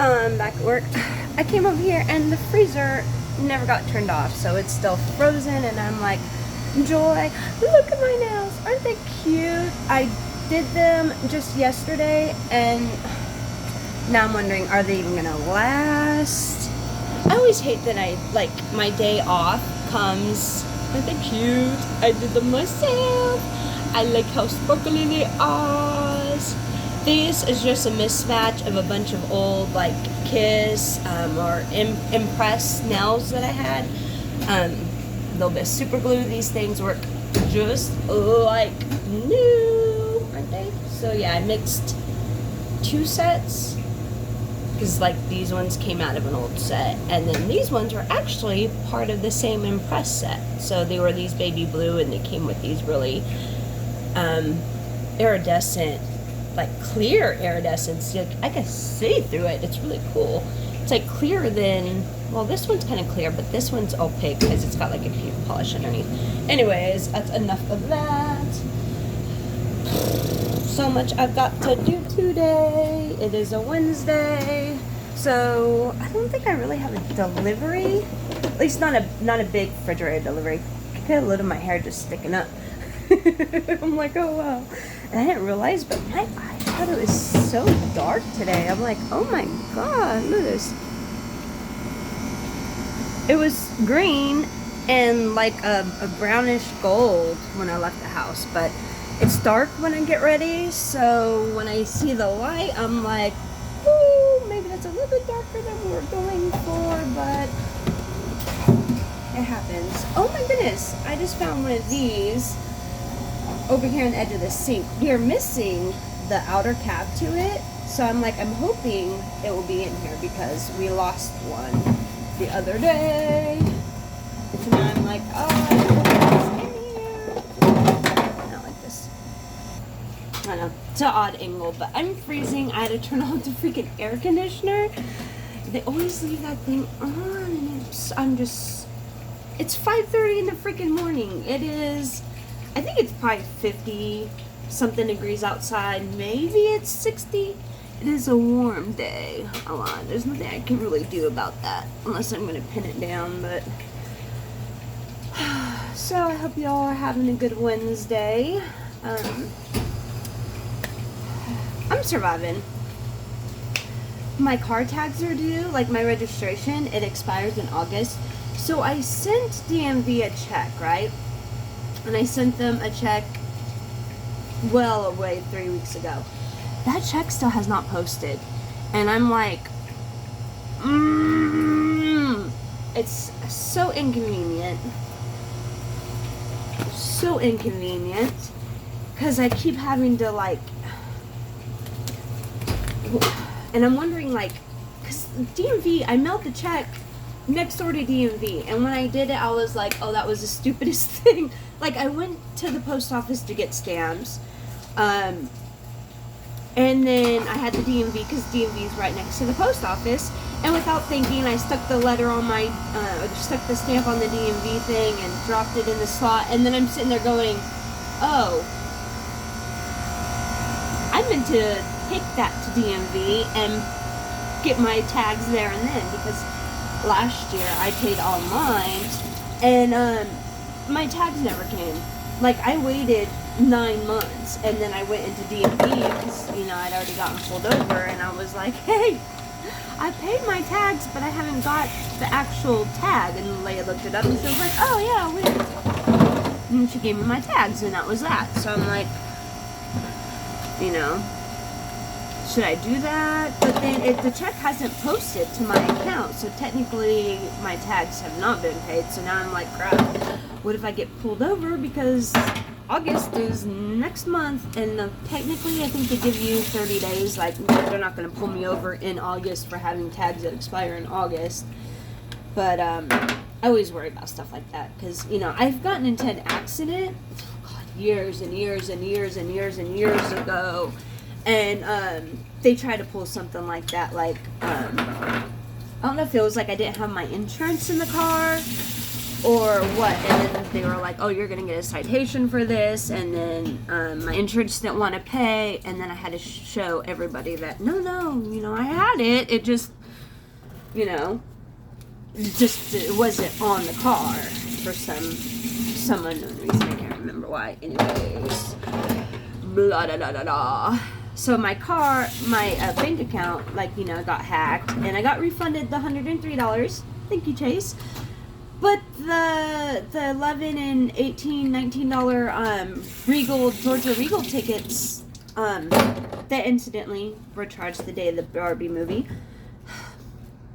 Back at work. I came over here and the freezer never got turned off, so it's still frozen, and I'm like, Joy, look at my nails. Aren't they cute? I did them just yesterday, and now I'm wondering, are they even gonna last? I always hate that my day off comes, aren't they cute? I did them myself. I like how sparkly they are. This is just a mismatch of a bunch of old Kiss or Impress nails that I had. A little bit of super glue. These things work just like new, aren't they? So yeah, I mixed 2 sets because these ones came out of an old set, and then these ones were actually part of the same Impress set. So they were these baby blue, and they came with these really iridescent, clear iridescence. I can see through it. It's really cool. It's clearer than, well, this one's kind of clear, but this one's opaque because it's got a few polish underneath. Anyways, that's enough of that. So much I've got to do today. It is a Wednesday, so I don't think I really have a delivery. At least not a big refrigerator delivery. I could have a little of my hair just sticking up. I'm like, oh wow. And I didn't realize, but my eyeshadow is so dark today. I'm like, oh my god, look at this. It was green and a brownish gold when I left the house, but it's dark when I get ready, so when I see the light, I'm like, ooh, maybe that's a little bit darker than we were going for, but it happens. Oh my goodness, I just found one of these over here on the edge of the sink. We are missing the outer cap to it, so I'm hoping it will be in here because we lost one the other day. So now I'm like, oh, I hope it's in here. Not like this. I know, it's an odd angle, but I'm freezing. I had to turn on the freaking air conditioner. They always leave that thing on, and it's 5:30 in the freaking morning. It is, I think it's probably 50 something degrees outside. Maybe it's 60. It is a warm day. There's nothing I can really do about that unless I'm going to pin it down, but so I hope y'all are having a good Wednesday. I'm surviving. My car tags are due, my registration, it expires in August. So I sent DMV a check, right? And I sent them a check well away 3 weeks ago. That check still has not posted. And I'm like, it's so inconvenient. So inconvenient. Because I keep having to and I'm wondering because DMV, I mailed the check next door to DMV, and when I did it, I was like, oh, that was the stupidest thing. I went to the post office to get stamps, and then I had the DMV because DMV is right next to the post office, and without thinking, I stuck the letter on stuck the stamp on the DMV thing and dropped it in the slot, and then I'm sitting there going, oh, I meant to take that to DMV and get my tags there and then, because last year I paid online and my tags never came. I waited 9 months, and then I went into DMV because I'd already gotten pulled over, and I was like, hey, I paid my tags, but I haven't got the actual tag. And Leia looked it up and she was like, oh yeah, weird. And she gave me my tags, and that was that. So I'm like, should I do that? But then the check hasn't posted to my account, so technically my tags have not been paid. So now I'm like, crap, what if I get pulled over? Because August is next month, and technically I think they give you 30 days. They're not going to pull me over in August for having tags that expire in August. But I always worry about stuff like that because, I've gotten into an accident years and years and years and years and years ago. And they tried to pull something like that, I don't know if it was I didn't have my insurance in the car, or what? And then they were like, oh, you're gonna get a citation for this, and then my insurance didn't want to pay, and then I had to show everybody that no, you know, I had it. It just, you know, it wasn't on the car for some unknown reason. I can't remember why. Anyways, blah da da da da. So my bank account, like, you know, got hacked, and I got refunded the $103. Thank you, Chase. But the $11 and $18, $19 Georgia Regal tickets that incidentally were charged the day of the Barbie movie,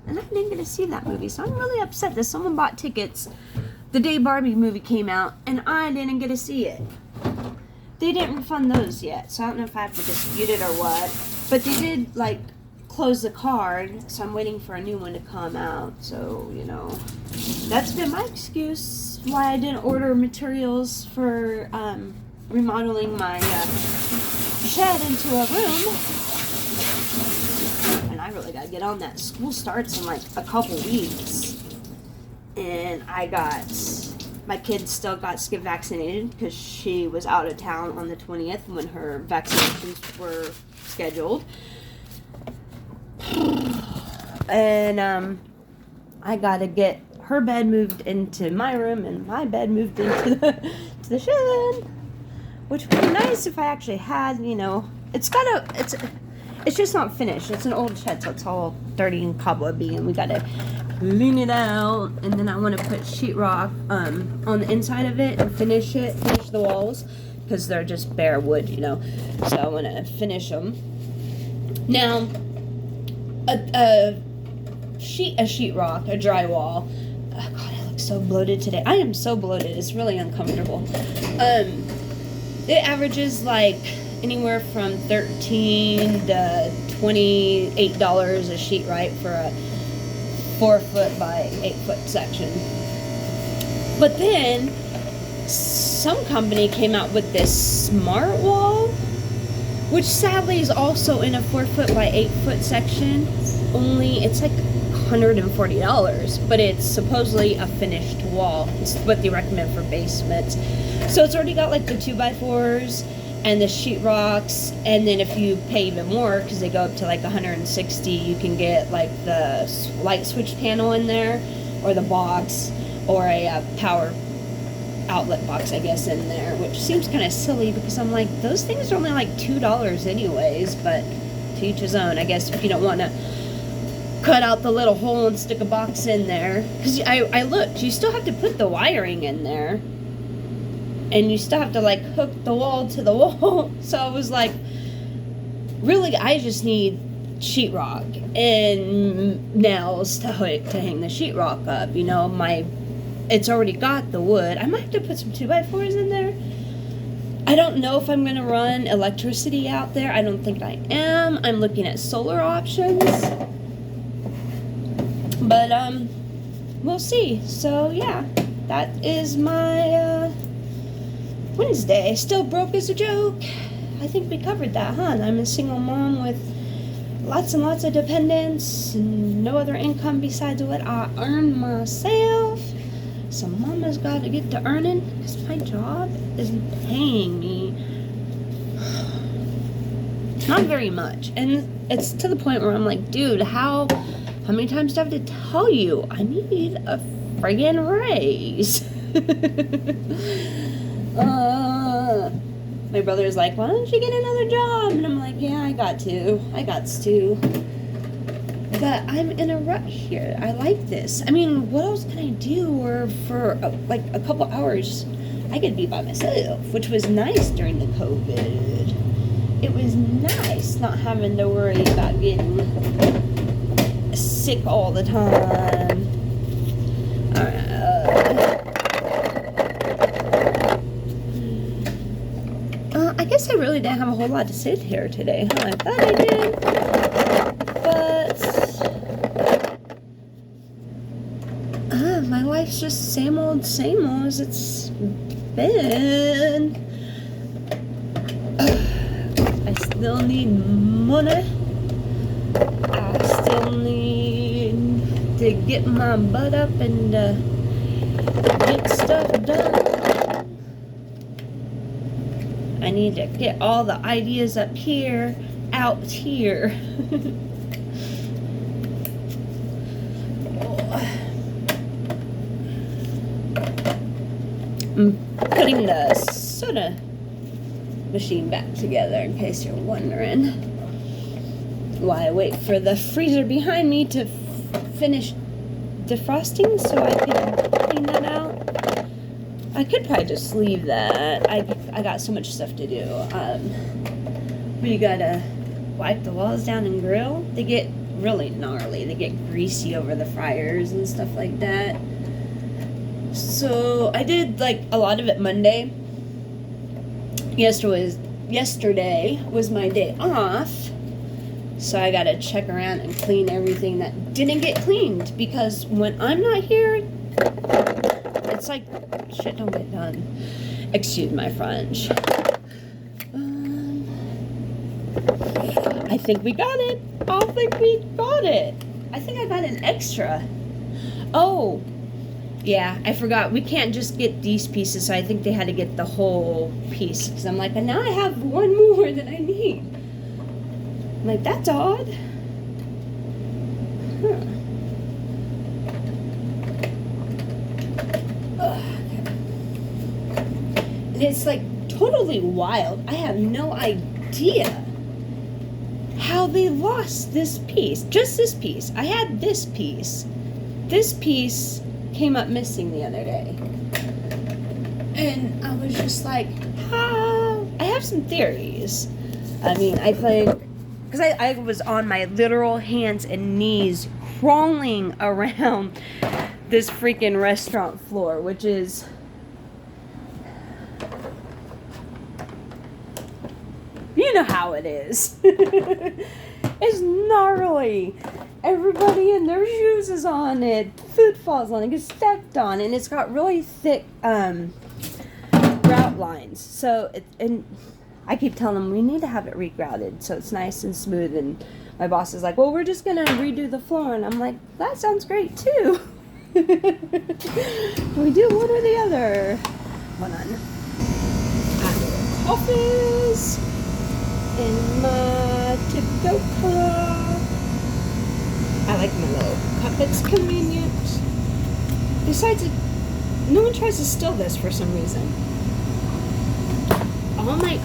and I didn't get to see that movie, so I'm really upset that someone bought tickets the day Barbie movie came out and I didn't get to see it. They didn't refund those yet, so I don't know if I have to dispute it or what. But they did, like, close the card, so I'm waiting for a new one to come out. So, you know, that's been my excuse why I didn't order materials for remodeling my shed into a room. And I really gotta get on that. School starts in like a couple weeks, and my kid still got skip vaccinated because she was out of town on the 20th when her vaccinations were scheduled. And I gotta get her bed moved into my room and my bed moved into the shed, which would be nice if I actually had, you know, it's just not finished. It's an old shed, so it's all dirty and cobwebby, and we gotta clean it out. And then I want to put sheetrock on the inside of it and finish the walls, because they're just bare wood, you know. So I want to finish them. Now, a sheetrock, a drywall. Oh God, I look so bloated today. I am so bloated. It's really uncomfortable. It averages like anywhere from $13 to $28 a sheet, right, for a 4-foot by 8-foot section. But then some company came out with this smart wall, which sadly is also in a 4-foot by 8-foot section. Only it's like $140, but it's supposedly a finished wall. It's what they recommend for basements. So it's already got like the 2x4s and the sheetrocks, and then if you pay even more, because they go up to like $160, you can get like the light switch panel in there, or the box, or a power outlet box, I guess, in there, which seems kind of silly because I'm like, those things are only like $2 anyways, but to each his own. I guess if you don't want to cut out the little hole and stick a box in there, because I looked, you still have to put the wiring in there, and you still have to like hook the wall to the wall. So I was like, really, I just need sheetrock and nails to hang the sheetrock up. You know, it's already got the wood. I might have to put some 2x4s in there. I don't know if I'm going to run electricity out there. I don't think I am. I'm looking at solar options. But, we'll see. So, yeah, that is my, Wednesday. Still broke as a joke. I think we covered that, huh? I'm a single mom with lots and lots of dependents and no other income besides what I earn myself. So mama's got to get to earning, because my job isn't paying me not very much. And it's to the point where I'm like, dude, how many times do I have to tell you I need a friggin' raise? My brother's like, why don't you get another job? And I'm like, yeah, I got to. But I'm in a rush here. I like this. I mean, what else can I do? Or for like a couple hours, I could be by myself, which was nice during the COVID. It was nice not having to worry about getting sick all the time. I guess I really didn't have a whole lot to say here today, huh? I thought I did. But my life's just same old as it's been. I still need money. I still need to get my butt up and Get stuff done. I need to get all the ideas up here, out here. I'm putting the soda machine back together in case you're wondering while I wait for the freezer behind me to finish defrosting so I can clean that out. I could probably just leave that. I got so much stuff to do. We gotta wipe the walls down and grill. They get really gnarly. They get greasy over the fryers and stuff like that. So I did like a lot of it Monday. Yesterday was my day off. So I gotta check around and clean everything that didn't get cleaned, because when I'm not here, it's like shit don't get done. Excuse my French. I think we got it. I think we got it. I think I got an extra. Oh, yeah, I forgot. We can't just get these pieces, so I think they had to get the whole piece. Because I'm like, and now I have one more than I need. I'm like, that's odd. Huh. And it's like totally wild. I have no idea how they lost this piece. Just this piece. I had this piece. This piece came up missing the other day. And I was just like, how? I have some theories. I mean, I think, because I was on my literal hands and knees crawling around this freaking restaurant floor, which is, you know how it is. It's gnarly. Everybody in their shoes is on it. Food falls on it, gets stepped on, and it's got really thick grout lines. So and I keep telling them we need to have it regrouted so it's nice and smooth. And my boss is like, "Well, we're just gonna redo the floor," and I'm like, "That sounds great too." We do one or the other. Hold on. Office in my to-go car. I like my little cup. It's convenient. Besides, no one tries to steal this for some reason. All my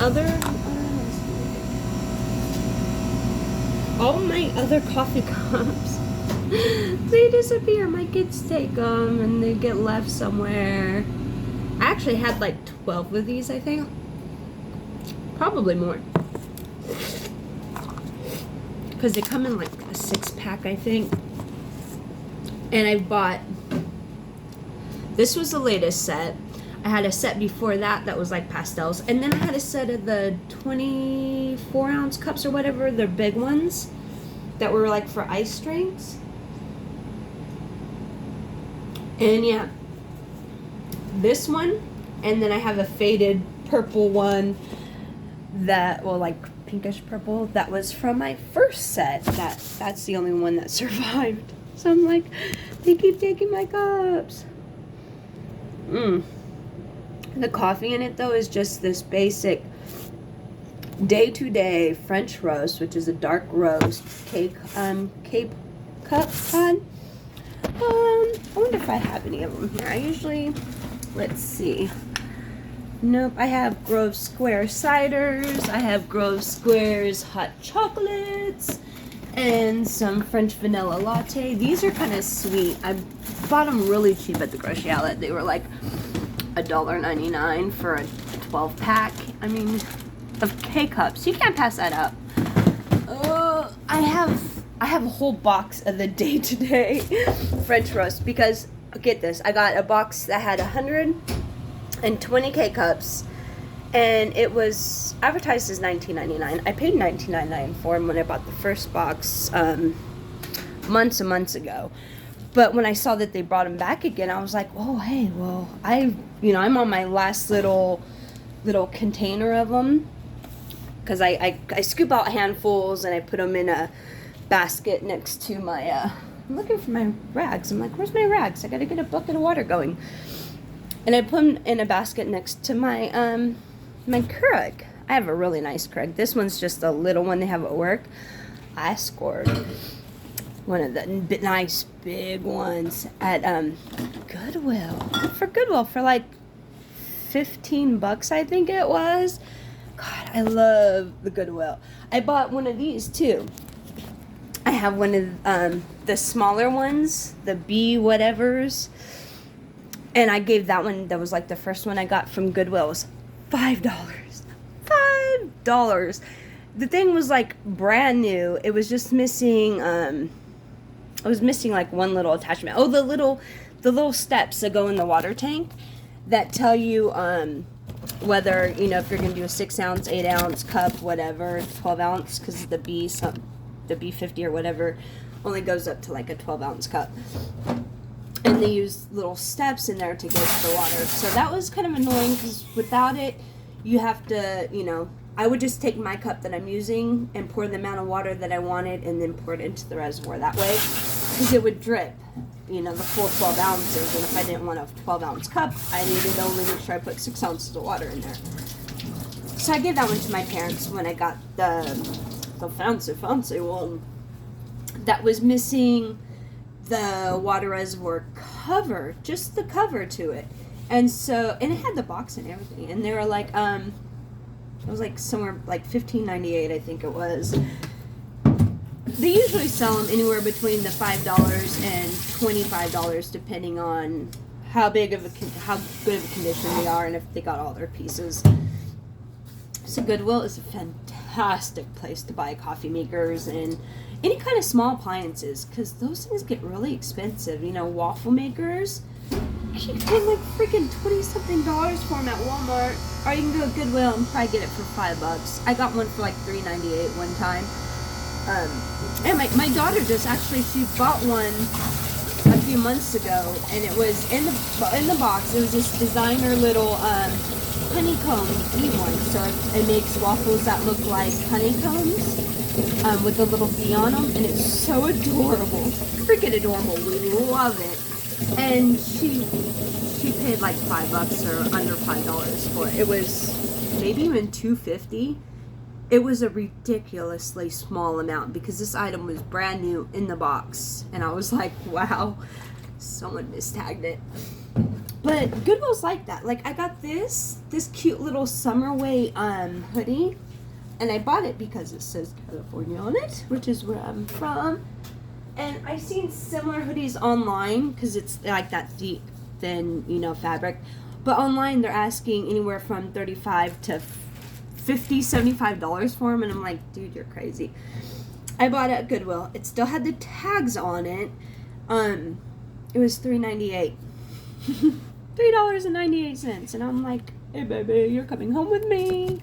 other coffee cups, they disappear. My kids take them and they get left somewhere. I actually had like 12 of these, I think. Probably more. Because they come in like a 6-pack, I think. And I bought, this was the latest set. I had a set before that was like pastels. And then I had a set of the 24-ounce cups or whatever, the big ones that were like for ice drinks. And yeah, this one. And then I have a faded purple one that, well, like pinkish purple, that was from my first set. That's the only one that survived. So I'm like, they keep taking my cups. The coffee in it though is just this basic day-to-day French roast, which is a dark roast Cape cup pod. I wonder if I have any of them here. I usually, let's see. Nope, I have Grove Square ciders, I have Grove Square's hot chocolates, and some French vanilla latte. These are kind of sweet. I bought them really cheap at the grocery outlet. They were like $1.99 for a 12-pack. I mean, of K-cups. You can't pass that up. I have a whole box of the day-to-day French roast because, get this, I got a box that had 120 K-cups, and it was advertised as $19.99. I paid $19.99 for them when I bought the first box months and months ago. But when I saw that they brought them back again, I was like, oh, hey, well, I'm on my last little container of them, because I scoop out handfuls and I put them in a basket next to my I'm looking for my rags. I'm like, where's my rags? I gotta get a bucket of water going. And I put them in a basket next to my my Keurig. I have a really nice Keurig. This one's just a little one they have at work. I scored one of the nice big ones at Goodwill. For like $15, I think it was. God, I love the Goodwill. I bought one of these too. I have one of the smaller ones, the B whatevers. And I gave that one, that was like the first one I got from Goodwill, was $5. $5. The thing was like brand new. It was just missing, it was missing like one little attachment. Oh, the little steps that go in the water tank that tell you whether, you know, if you're going to do a 6 ounce, 8 ounce cup, whatever, 12 ounce, because the B50 or whatever only goes up to like a 12 ounce cup. And they use little steps in there to get to the water. So that was kind of annoying because without it, you have to, you know, I would just take my cup that I'm using and pour the amount of water that I wanted and then pour it into the reservoir that way, because it would drip, you know, the full 12 ounces. And if I didn't want a 12 ounce cup, I needed to only make sure I put 6 ounces of water in there. So I gave that one to my parents when I got the fancy one that was missing the water reservoir cover, just the cover to it. And so, and it had the box and everything, and they were like, it was like somewhere like $15.98, I think it was. They usually sell them anywhere between the $5 and $25, depending on how good of a condition they are and if they got all their pieces. So Goodwill is a fantastic place to buy coffee makers and any kind of small appliances, because those things get really expensive. You know, waffle makers, I keep paying like freaking $20-something for them at Walmart. Or you can go to Goodwill and probably get it for $5. I got one for like $3.98 one time. And my daughter just actually, she bought one a few months ago, and it was in the box. It was this designer little honeycomb one. So it makes waffles that look like honeycombs. With a little bee on them, and it's so adorable, freaking adorable. We love it. And she paid like $5 or under $5 for it. It was maybe even $2.50. It was a ridiculously small amount because this item was brand new in the box, and I was like, wow, someone mistagged it. But Goodwill's like that. Like, I got this cute little summer weight hoodie. And I bought it because it says California on it, which is where I'm from. And I've seen similar hoodies online because it's like that deep, thin, you know, fabric. But online, they're asking anywhere from $35 to $50, $75 for them. And I'm like, dude, you're crazy. I bought it at Goodwill. It still had the tags on it. It was $3.98. $3.98. And I'm like, hey, baby, you're coming home with me.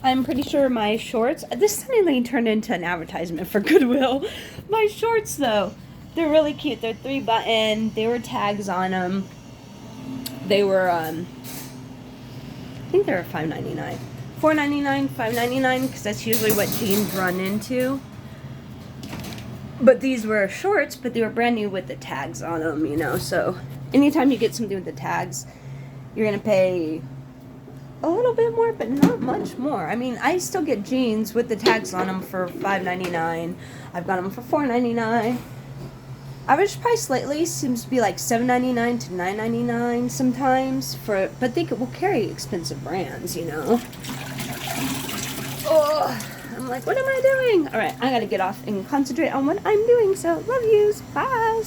I'm pretty sure my shorts, this suddenly turned into an advertisement for Goodwill. My shorts, though, they're really cute. They're 3-button. They were tags on them. They were, I think they were $5.99. $4.99, $5.99, because that's usually what jeans run into. But these were shorts, but they were brand new with the tags on them, you know. So anytime you get something with the tags, you're going to pay a little bit more, but not much more. I mean, I still get jeans with the tags on them for $5.99. I've got them for $4.99. Average price lately seems to be like $7.99 to $9.99 sometimes, but they will carry expensive brands, you know. Oh, I'm like, what am I doing? All right, I gotta get off and concentrate on what I'm doing. So, love yous. Bye.